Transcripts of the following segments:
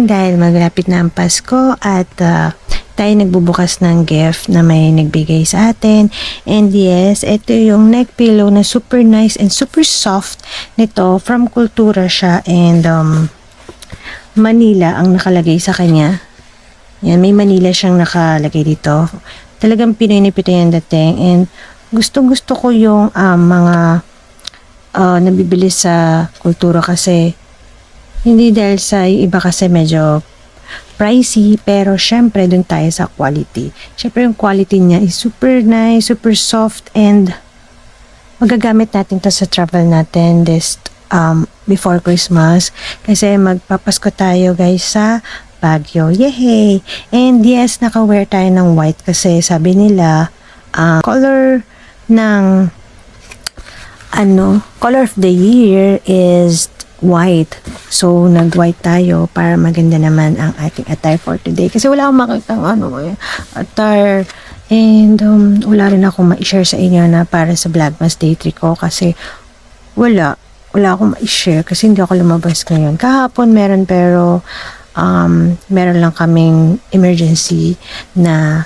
morning dahil maglapit na ang Pasko at tayo nagbubukas ng gift na may nagbigay sa atin. And yes, ito yung neck pillow na super nice and super soft nito. From Kultura siya and Manila ang nakalagay sa kanya. Yan, may Manila siyang nakalagay dito. Talagang Pinoy na Pinoy ang dating and gustong-gusto ko yung mga nabibili sa Kultura kasi hindi dahil sa iba kasi medyo pricey, pero syempre dun tayo sa quality. Syempre yung quality niya is super nice, super soft, and magagamit natin to sa travel natin this before Christmas. Kasi magpapasko tayo guys sa Baguio. Yay! And yes, naka-wear tayo ng white kasi sabi nila color ng color of the year is white. So, nag-white tayo para maganda naman ang ating attire for today. Kasi wala akong makitang attire. And wala rin akong ma-share sa inyo na para sa Vlogmas Day 3 ko. Kasi wala akong ma-share kasi hindi ako lumabas ngayon. Kahapon meron pero meron lang kaming emergency na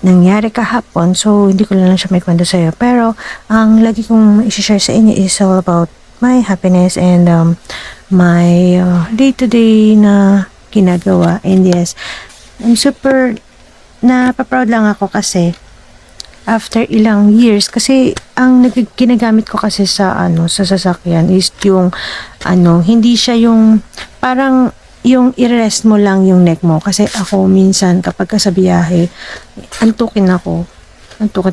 nangyari kahapon. So, hindi ko lang siya may kwento sa'yo. Pero, ang lagi kong i-share sa inyo is all about my happiness and my day-to-day na ginagawa. And yes, I'm super napaproud lang ako kasi after ilang years, kasi ang ginagamit ko kasi sa sa sasakyan is yung hindi siya yung parang yung i-rest mo lang yung neck mo. Kasi ako minsan kapag sa biyahe, antukin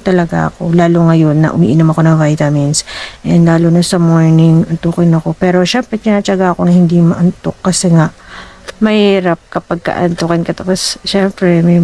talaga ako. Lalo ngayon na umiinom ako ng vitamins. And lalo na sa morning, antukin ako. Pero syempre, tinatsaga ako na hindi maantok. Kasi nga, mahirap kapag kaantukin ka. Tapos, syempre, may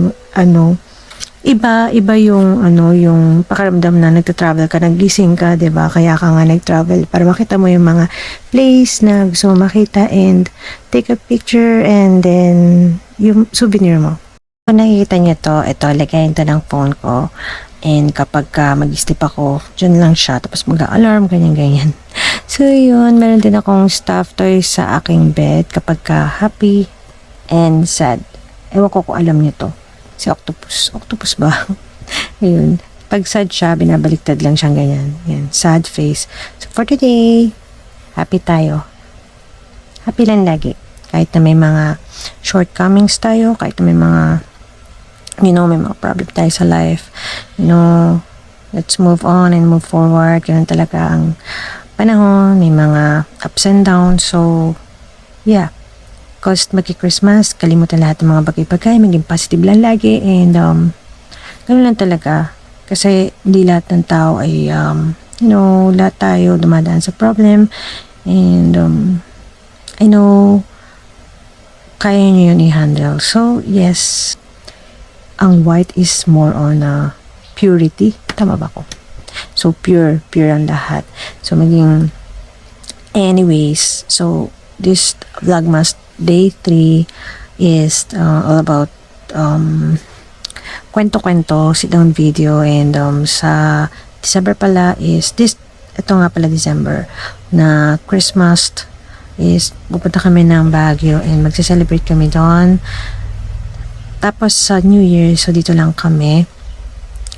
iba yung yung pakiramdam na nagta-travel ka, nagising ka, 'di ba? Kaya ka nga nag-travel para makita mo yung mga place na gusto mo makita and take a picture and then yung souvenir mo. Kung nakikita niyo ito lagayin to ng phone ko. And kapag mag-sleep ako, dyan lang siya. Tapos mag-alarm, ganyan-ganyan. So, yun. Meron din akong stuffed toy sa aking bed kapag happy and sad. Ewan ko kung alam niyo to. Si octopus. Octopus ba? Ayun. Pag sad siya, binabaliktad lang siyang ganyan. Yan. Sad face. So, for today, happy tayo. Happy lang lagi. Kahit na may mga shortcomings tayo, kahit na may mga may mga problem tayo sa life. Let's move on and move forward. Ganun talaga ang panahon. May mga ups and downs. So, yeah. Because magki-Christmas, kalimutan lahat ng mga bagay-bagay, maging positive lang lagi, and ganun lang talaga. Kasi hindi lahat ng tao ay, lahat tayo dumadaan sa problem, and I know, kaya nyo yun i-handle. So, yes, ang white is more on purity. Tama ba ko? So, pure ang lahat. So, anyways, so, this Vlogmas Day 3 is all about kwento-kwento, sit-down video, and sa December pala is ito nga pala December, na Christmas is pupunta kami ng Baguio and magse-celebrate kami doon. Tapos sa New Year, so dito lang kami.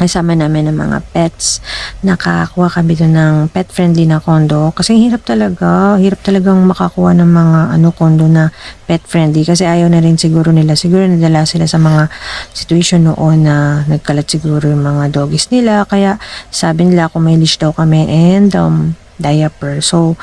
Kasama namin ng mga pets. Nakakuha kami doon ng pet-friendly na condo. Kasi hirap talagang makakuha ng mga condo na pet-friendly. Kasi ayaw na rin siguro nila. Siguro nadala sila sa mga situation noon na nagkalat siguro yung mga doggies nila. Kaya sabi nila kung may leash daw kami and diaper. So,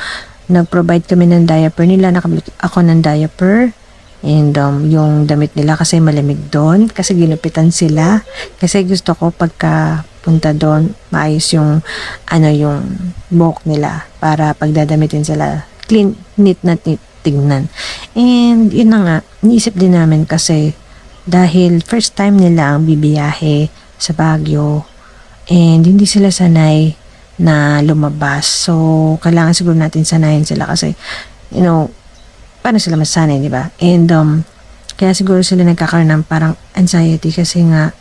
nag-provide kami ng diaper nila. Nakabili ako ng diaper. And yung damit nila kasi malamig doon kasi ginupitan sila kasi gusto ko pagka punta doon maayos yung yung buhok nila para pagdadamitin sila clean, neat na tignan. And yun na nga, iniisip din namin kasi dahil first time nila ang bibiyahe sa Baguio and hindi sila sanay na lumabas, so kailangan siguro natin sanayin sila kasi paano sila masanay, di ba? And kaya siguro sila nagkakaroon ng parang anxiety kasi nga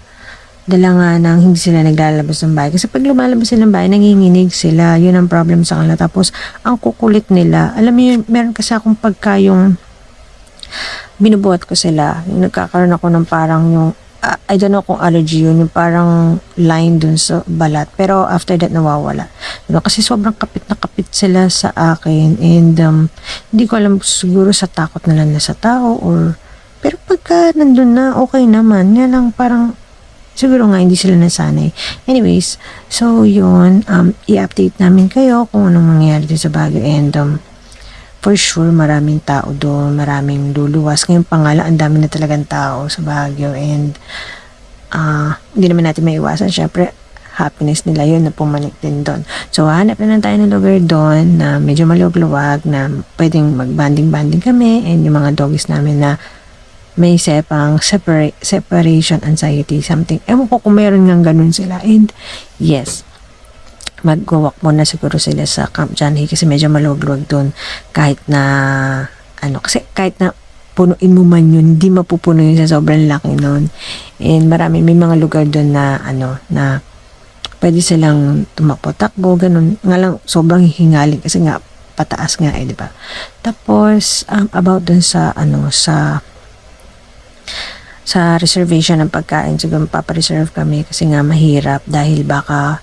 dala nga nang hindi sila naglalabas ng bahay. Kasi pag lumalabas sila ng bahay, nanginginig sila. Yun ang problem sa kanila. Tapos, ang kukulit nila. Alam mo yun, meron kasi akong pagka yung binubuhat ko sila. Yung nagkakaroon ako ng parang yung, I don't know kung allergy yun, yung parang line dun sa balat. Pero after that, nawawala. Diba? Kasi sobrang kapit na kapit sila sa akin. And hindi ko alam siguro sa takot na lang na sa tao or pero pagka nandun na, okay naman. Yan lang parang siguro nga hindi sila nasanay. Anyways, so yun, i-update namin kayo kung anong mangyayari dito sa Baguio. And for sure, maraming tao doon, maraming luluwas. Ngayon pa nga lang, ang dami na talagang tao sa Baguio. And hindi naman natin maiwasan. Syempre, happiness nila yun na pumanik din doon. So, hanap na lang tayo ng lugar doon na medyo maluwag-luwag na pwedeng mag-banding-banding kami and yung mga doggies namin na may sepang separation anxiety, something. Ewan ko kung meron nga ganun sila. And yes, mag-walk muna siguro sila sa Camp John Hay kasi medyo maluwag-luwag doon kahit na kasi kahit na punuin mo man yun, hindi mapupuno yun sa sobrang laki noon. And may mga lugar doon na na pwede silang tumakbo-takbo, ganun. Nga lang, sobrang hihingalin kasi nga pataas nga di ba? Tapos about dun sa reservation ng pagkain, siguro papareserve kami kasi nga mahirap dahil baka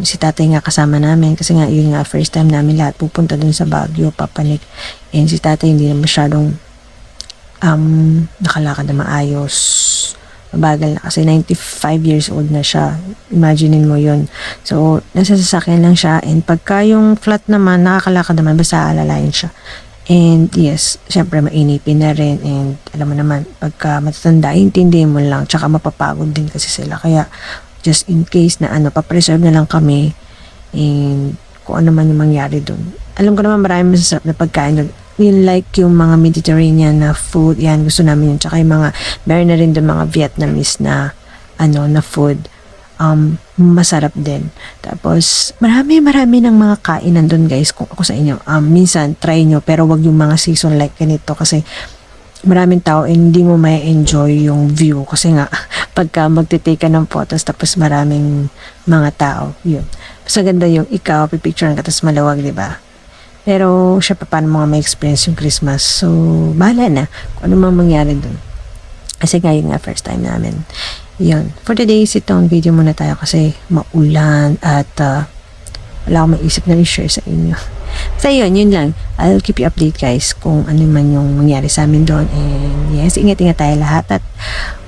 si tatay nga kasama namin kasi nga yun nga first time namin lahat pupunta dun sa Baguio, papanik. And si tatay hindi na masyadong nakalakad na maayos. Mabagal na kasi 95 years old na siya. Imaginein mo yun. So, nasa sasakyan lang siya and pagka yung flat naman, nakakalakad naman basta alalayan siya. And yes, syempre mainipin na rin and alam mo naman, pagka matatanda, intindihin mo lang tsaka mapapagod din kasi sila. Kaya just in case na papreserve na lang kami and kung ano man yung mangyari dun. Alam ko naman maraming masasarap na pagkain dun. Yun like yung mga Mediterranean na food, yan gusto namin yun. Tsaka yung meron na rin dun mga Vietnamese na na food. Masarap din. Tapos, marami ng mga kainan doon guys. Kung ako sa inyo, minsan try nyo pero wag yung mga season like ganito kasi maraming tao and hindi mo may enjoy yung view kasi nga pagka magtitake ka ng photos tapos maraming mga tao, yun. Mas ganda yung ikaw, pipicturean ka tapos malawag, di ba? Pero, syempre, paano mo nga may experience yung Christmas? So, bahala na kung ano mang mangyari doon. Kasi ngayon nga, first time namin. Yun. For today's itong video muna tayo kasi maulan at wala akong maisip na i-share sa inyo. So yun lang. I'll keep you update guys kung ano man yung mangyari sa amin doon. And yes, ingat-ingat tayo lahat at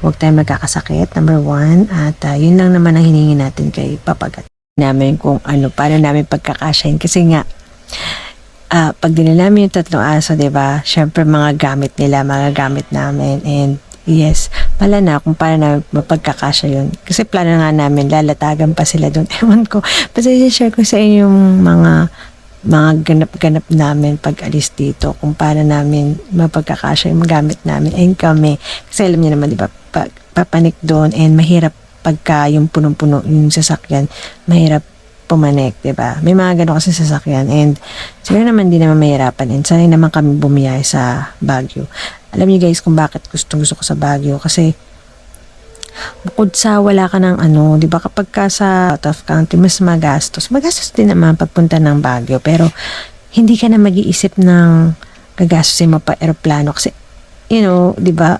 huwag tayong magkakasakit, number 1. At yun lang naman ang hiningi natin kay Papagat namin kung paano namin pagkakasyahin. Kasi nga, pag dinala namin yung 3 aso, diba? Syempre mga gamit nila, mga gamit namin. And yes, pala na kung paano na mapagkakasya yun. Kasi plano nga namin, lalatagan pa sila doon. Ewan ko. Basta i-share ko sa inyo yung mga ganap-ganap namin pag alis dito. Kung paano namin mapagkakasya yung gamit namin. Ayun kami. Kasi alam niyo naman, di ba, papanik doon and mahirap pagka yung punong-puno yung sasakyan. Mahirap pumanik, di ba? May mga gano'n kasi sasakyan and siguro naman di naman mahirapan and sanay naman kami bumiyay sa Baguio. Alam niyo guys kung bakit gusto ko sa Baguio kasi bukod sa wala ka ng di ba kapag ka sa out of country mas magastos din naman pagpunta ng Baguio pero hindi ka na mag-iisip ng gagastusin mo pa eroplano kasi di ba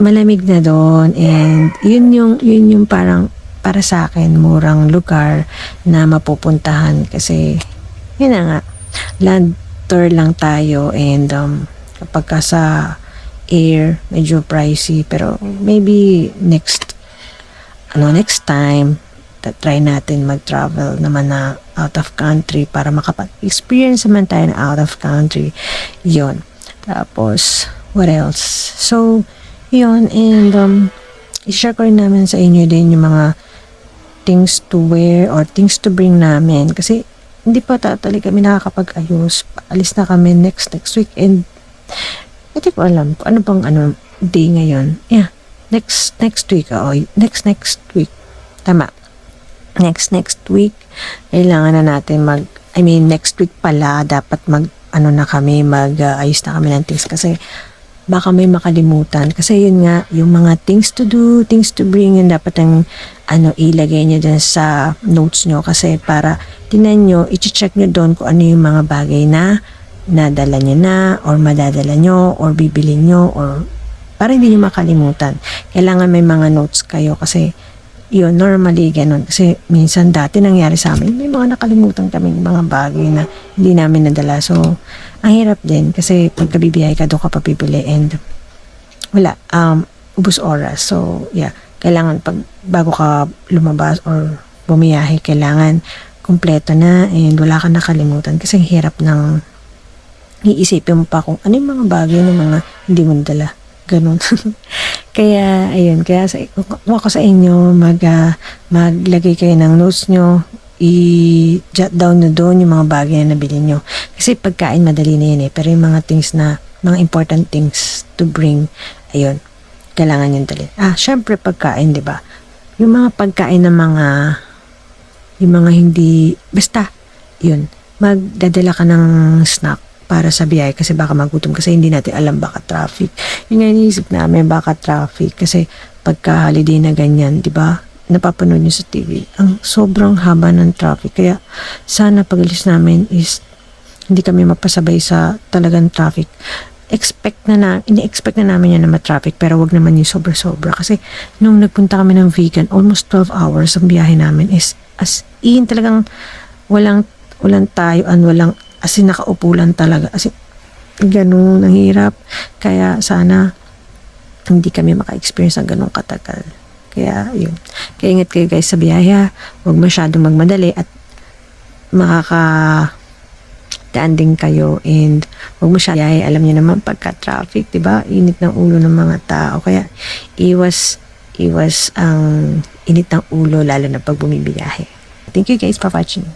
malamig na doon and yun yung parang para sa akin murang lugar na mapupuntahan kasi yun na nga land tour lang tayo and kapag ka sa air medyo pricey pero maybe next time try natin mag-travel naman na out of country para makapag-experience naman tayo na out of country yun. Tapos what else? So yun and i-share ko rin namin sa inyo din yung mga things to wear or things to bring namin kasi hindi pa totally kami nakakapag-ayos. Alis na kami next week and hindi ko alam kung ano bang day ngayon. Yeah, next week. Next week. Tama. Next week. Kailangan na natin next week pala dapat ayos na kami ng things kasi baka may makalimutan. Kasi yun nga, yung mga things to do, things to bring, yun dapat ang ilagay nyo dyan sa notes nyo kasi para tingnan nyo, i-check nyo doon kung ano yung mga bagay na nadala nyo na or madadala nyo or bibili nyo or para hindi nyo makalimutan. Kailangan may mga notes kayo kasi yun, normally ganun. Kasi minsan dati nangyari sa amin, may mga nakalimutan kaming mga bagay na hindi namin nadala. So, ang hirap din kasi pagka bibiyahe ka, doon ka papibili and wala, ubus oras. So, yeah, kailangan bago ka lumabas or bumiyahe, kailangan kumpleto na and wala ka nakalimutan kasi hirap ng iisipin mo pa kung ano yung mga bagay na mga hindi mo nadala. Ganun. Kaya, ayun, kung ako sa inyo, maglagay kayo ng notes nyo, i-jot down nyo doon yung mga bagay na nabili nyo. Kasi pagkain, madali na yun eh. Pero yung mga things na, mga important things to bring, ayun, kailangan yung dali. Syempre pagkain, di ba? Yung mga pagkain ng yung mga hindi, basta, yun, magdadala ka ng snack para sa biyahe kasi baka magutom kasi hindi natin alam baka traffic. Yung nga iniisip namin baka traffic kasi pagka holiday na ganyan, di ba? Napapanood nyo sa TV. Ang sobrang haba ng traffic. Kaya sana pag-alis namin is hindi kami mapasabay sa talagang traffic. Ini-expect na namin yan na ma-traffic pero wag naman yung sobra-sobra kasi nung nagpunta kami ng vegan, almost 12 hours ang biyahe namin is as in talagang walang tayuan, walang as in nakaupo lang talaga. As in, ganun, ang hirap. Kaya sana hindi kami maka-experience ng ganun katagal. Kaya yun. Kaya ingat kayo guys sa biyahe ha. Huwag masyadong magmadali at makakadaan din kayo and huwag masyadong biyahe. Alam niyo naman pagka-traffic, diba? Init ng ulo ng mga tao. Kaya iwas ang init ng ulo lalo na pag bumibiyahe. Thank you guys for watching.